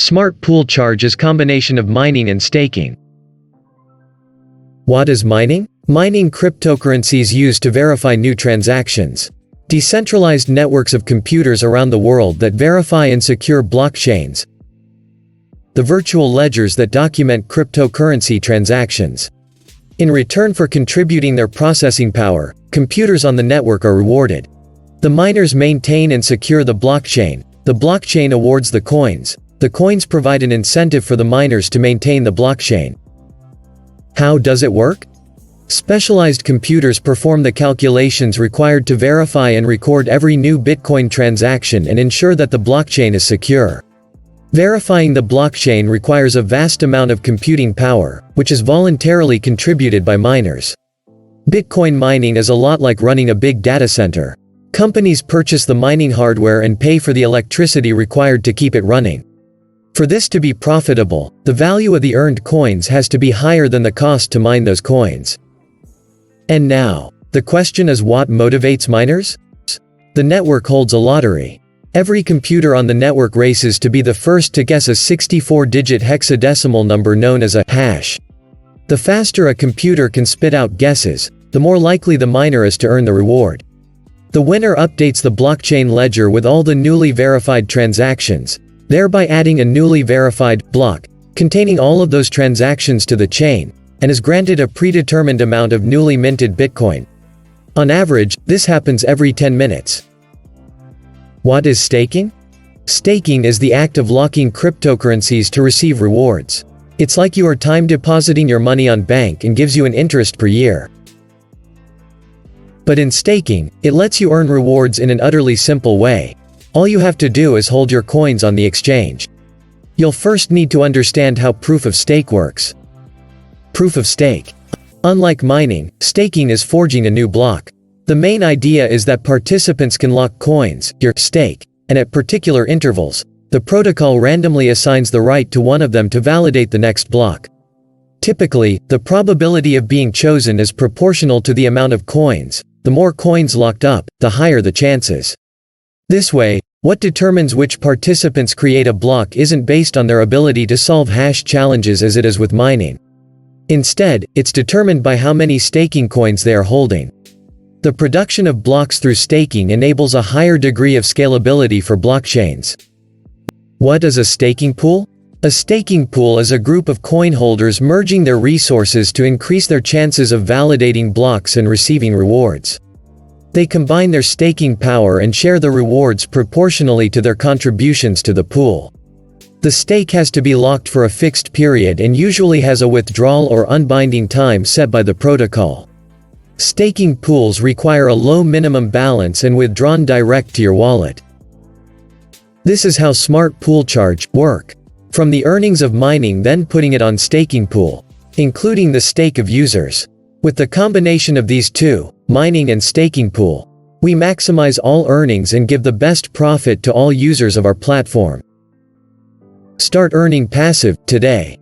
Smart pool charge is combination of mining and staking. What is mining? Mining cryptocurrencies used to verify new transactions. Decentralized networks of computers around the world that verify and secure blockchains. The virtual ledgers that document cryptocurrency transactions. In return for contributing their processing power, computers on the network are rewarded. The miners maintain and secure the blockchain. The blockchain awards the coins. The coins provide an incentive for the miners to maintain the blockchain. How does it work? Specialized computers perform the calculations required to verify and record every new Bitcoin transaction and ensure that the blockchain is secure. Verifying the blockchain requires a vast amount of computing power, which is voluntarily contributed by miners. Bitcoin mining is a lot like running a big data center. Companies purchase the mining hardware and pay for the electricity required to keep it running. For this to be profitable, the value of the earned coins has to be higher than the cost to mine those coins. And now, the question is, what motivates miners? The network holds a lottery. Every computer on the network races to be the first to guess a 64-digit hexadecimal number known as a hash. The faster a computer can spit out guesses, the more likely the miner is to earn the reward. The winner updates the blockchain ledger with all the newly verified transactions, thereby adding a newly verified block containing all of those transactions to the chain, and is granted a predetermined amount of newly minted Bitcoin. On average, this happens every 10 minutes. What is staking? Staking is the act of locking cryptocurrencies to receive rewards. It's like you are time depositing your money on bank and gives you an interest per year. But in staking, it lets you earn rewards in an utterly simple way. All you have to do is hold your coins on the exchange. You'll first need to understand how proof of stake works. Proof of stake. Unlike mining, staking is forging a new block. The main idea is that participants can lock coins, your stake, and at particular intervals, the protocol randomly assigns the right to one of them to validate the next block. Typically, the probability of being chosen is proportional to the amount of coins. The more coins locked up, the higher the chances. This way, what determines which participants create a block isn't based on their ability to solve hash challenges as it is with mining. Instead, it's determined by how many staking coins they are holding. The production of blocks through staking enables a higher degree of scalability for blockchains. What is a staking pool? A staking pool is a group of coin holders merging their resources to increase their chances of validating blocks and receiving rewards. They combine their staking power and share the rewards proportionally to their contributions to the pool. The stake has to be locked for a fixed period and usually has a withdrawal or unbinding time set by the protocol. Staking pools require a low minimum balance and withdrawn direct to your wallet. This is how smart pool charge work. From the earnings of mining, then putting it on staking pool, including the stake of users. With the combination of these two, mining and staking pool, we maximize all earnings and give the best profit to all users of our platform. Start earning passive today.